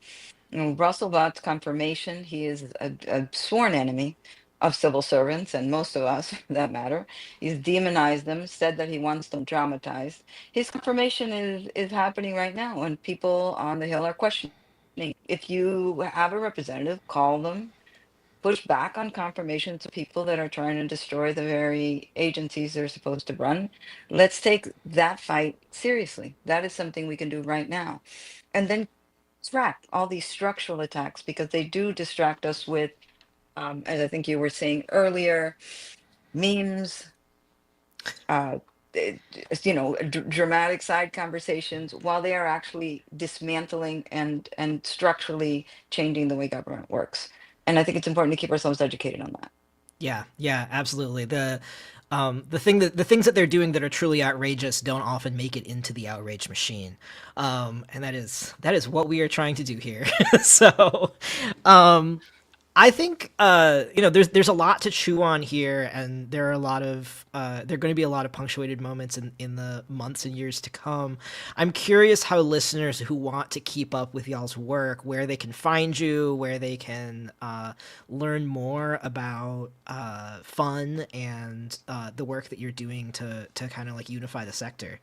Russell Vaught's confirmation, he is a sworn enemy of civil servants and most of us, for that matter. He's demonized them, said that he wants them traumatized. His confirmation is happening right now, and people on the Hill are questioning. If you have a representative, call them, push back on confirmations of people that are trying to destroy the very agencies they're supposed to run. Let's take that fight seriously. That is something we can do right now. And then distract all these structural attacks, because they do distract us with, as I think you were saying earlier, memes, uh, dramatic side conversations, while they are actually dismantling and structurally changing the way government works. And I think it's important to keep ourselves educated on that. Yeah, absolutely. The things that they're doing that are truly outrageous don't often make it into the outrage machine, and that is what we are trying to do here. So, I think there's a lot to chew on here, and there are a lot of there are going to be a lot of punctuated moments in the months and years to come. I'm curious how listeners who want to keep up with y'all's work, where they can find you, where they can learn more about fun and the work that you're doing to kind of like unify the sector.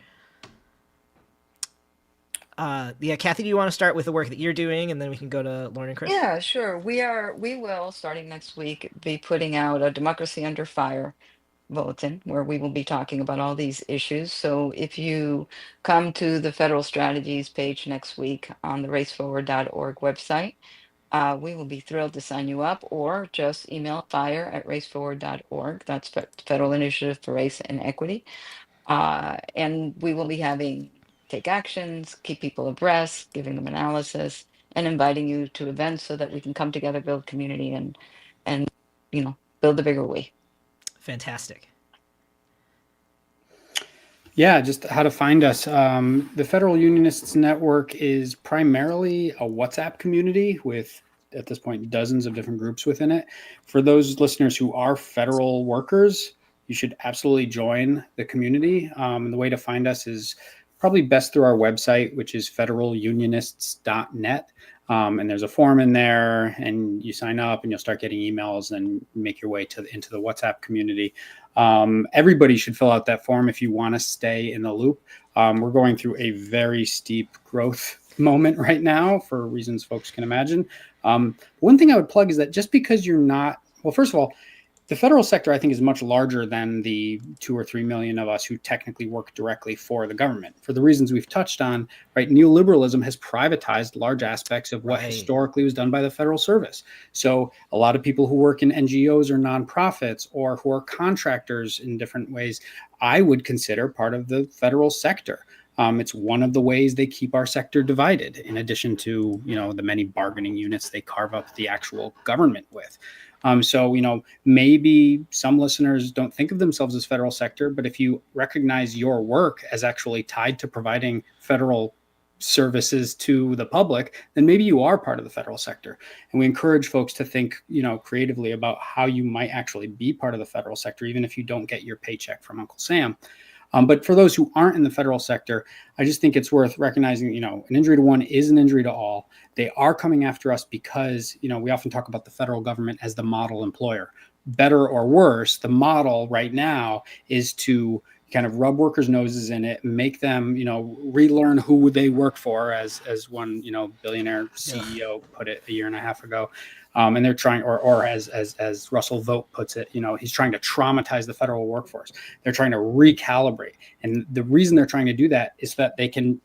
Yeah, Cathy, do you want to start with the work that you're doing, and then we can go to Lauren and Chris? Yeah, sure. We will, starting next week, be putting out a Democracy Under Fire bulletin where we will be talking about all these issues. So if you come to the Federal Strategies page next week on the raceforward.org website, we will be thrilled to sign you up, or just email fire@raceforward.org. That's Federal Initiative for Race and Equity. And we will be having take actions, keep people abreast, giving them analysis, and inviting you to events so that we can come together, build community, and build a bigger we. Fantastic. Yeah, just how to find us. The Federal Unionists Network is primarily a WhatsApp community with, at this point, dozens of different groups within it. For those listeners who are federal workers, you should absolutely join the community. And the way to find us is probably best through our website, which is federalunionists.net. And there's a form in there, and you sign up and you'll start getting emails and make your way into the WhatsApp community. Everybody should fill out that form if you want to stay in the loop. We're going through a very steep growth moment right now for reasons folks can imagine. One thing I would plug is that just because you're not, well, first of all, the federal sector, I think, is much larger than the 2 or 3 million of us who technically work directly for the government. For the reasons we've touched on, right? Neoliberalism has privatized large aspects of what historically was done by the federal service. So a lot of people who work in NGOs or nonprofits, or who are contractors in different ways, I would consider part of the federal sector. It's one of the ways they keep our sector divided, in addition to, the many bargaining units they carve up the actual government with. So, maybe some listeners don't think of themselves as federal sector, but if you recognize your work as actually tied to providing federal services to the public, then maybe you are part of the federal sector. And we encourage folks to think, creatively about how you might actually be part of the federal sector, even if you don't get your paycheck from Uncle Sam. But for those who aren't in the federal sector, I just think it's worth recognizing, an injury to one is an injury to all. They are coming after us because, we often talk about the federal government as the model employer. Better or worse, the model right now is to kind of rub workers' noses in it, make them, relearn who they work for, as one, billionaire CEO put it a year and a half ago. And they're trying, or as Russell Vogt puts it, he's trying to traumatize the federal workforce. They're trying to recalibrate. And the reason they're trying to do that is that they can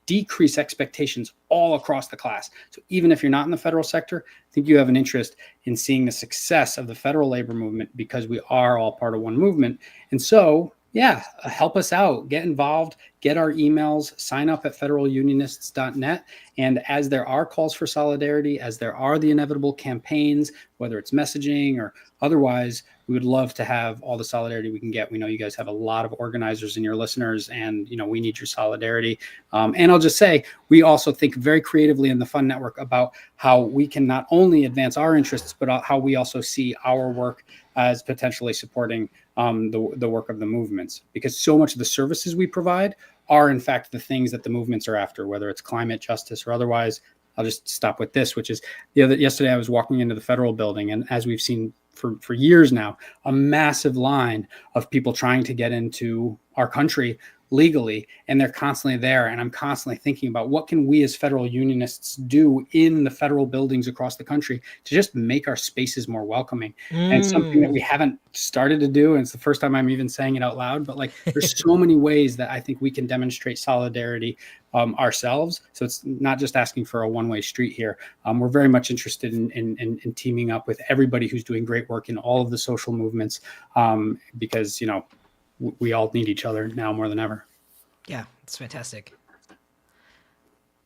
decrease expectations all across the class. So even if you're not in the federal sector, I think you have an interest in seeing the success of the federal labor movement, because we are all part of one movement. And so, yeah, help us out, get involved, get our emails, sign up at federalunionists.net. And as there are calls for solidarity, as there are the inevitable campaigns, whether it's messaging or otherwise, we would love to have all the solidarity we can get. We know you guys have a lot of organizers in your listeners, and we need your solidarity. And I'll just say, we also think very creatively in the Fun Network about how we can not only advance our interests, but how we also see our work as potentially supporting the work of the movements, because so much of the services we provide are in fact the things that the movements are after, whether it's climate justice or otherwise. I'll just stop with this, which is yesterday I was walking into the federal building, and as we've seen for years now, a massive line of people trying to get into our country legally, and they're constantly there. And I'm constantly thinking about what can we as federal unionists do in the federal buildings across the country to just make our spaces more welcoming. And something that we haven't started to do, and it's the first time I'm even saying it out loud, but like there's so many ways that I think we can demonstrate solidarity ourselves. So it's not just asking for a one-way street here. We're very much interested in teaming up with everybody who's doing great work in all of the social movements, because, we all need each other now more than ever. Yeah, it's fantastic.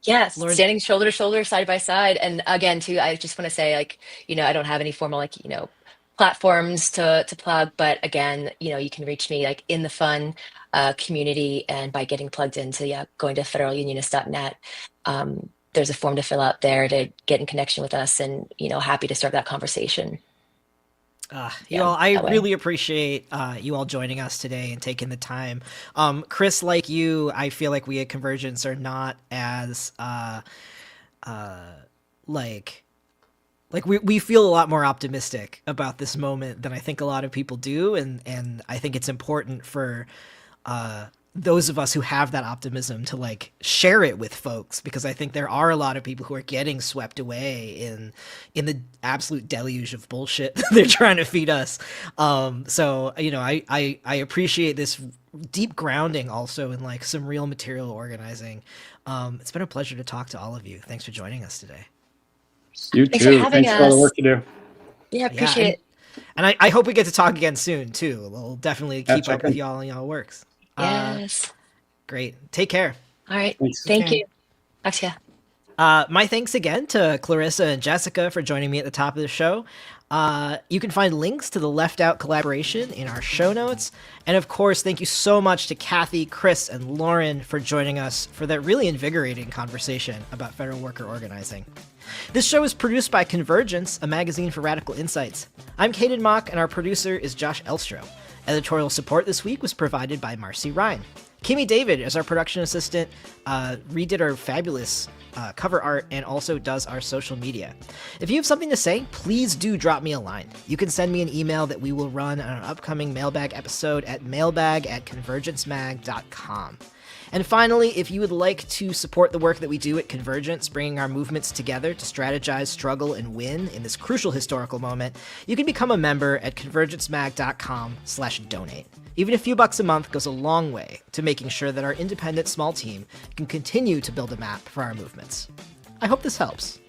Yes, Lauren? standing shoulder to shoulder, side by side. And again, too, I just want to say, like, I don't have any formal, platforms to plug, but again, you can reach me like in the fun community and by getting plugged into going to federalunionist.net. There's a form to fill out there to get in connection with us, and happy to start that conversation. I really appreciate you all joining us today and taking the time. Chris, like you, I feel like we at Convergence are not as we feel a lot more optimistic about this moment than I think a lot of people do, and I think it's important for those of us who have that optimism to share it with folks, because I think there are a lot of people who are getting swept away in the absolute deluge of bullshit they're trying to feed us. So I appreciate this deep grounding also in some real material organizing. It's been a pleasure to talk to all of you. Thanks for joining us today. You Thanks too. for having Thanks for all the us. work you do. Yeah, appreciate it. And I hope we get to talk again soon too. We'll definitely keep up with y'all and y'all works. Yes. Great. Take care. All right. Thanks. Thank you. Talk to you. My thanks again to Clarissa and Jessica for joining me at the top of the show. You can find links to the Left Out collaboration in our show notes. And of course, thank you so much to Cathy, Chris, and Lauren for joining us for that really invigorating conversation about federal worker organizing. This show is produced by Convergence, a magazine for radical insights. I'm Kaden Mock, and our producer is Josh Elstro. Editorial support this week was provided by Marcy Ryan. Kimmy David is our production assistant, redid our fabulous cover art, and also does our social media. If you have something to say, please do drop me a line. You can send me an email that we will run on an upcoming mailbag episode at mailbag@convergencemag.com. And finally, if you would like to support the work that we do at Convergence, bringing our movements together to strategize, struggle, and win in this crucial historical moment, you can become a member at convergencemag.com/donate. Even a few bucks a month goes a long way to making sure that our independent small team can continue to build a map for our movements. I hope this helps.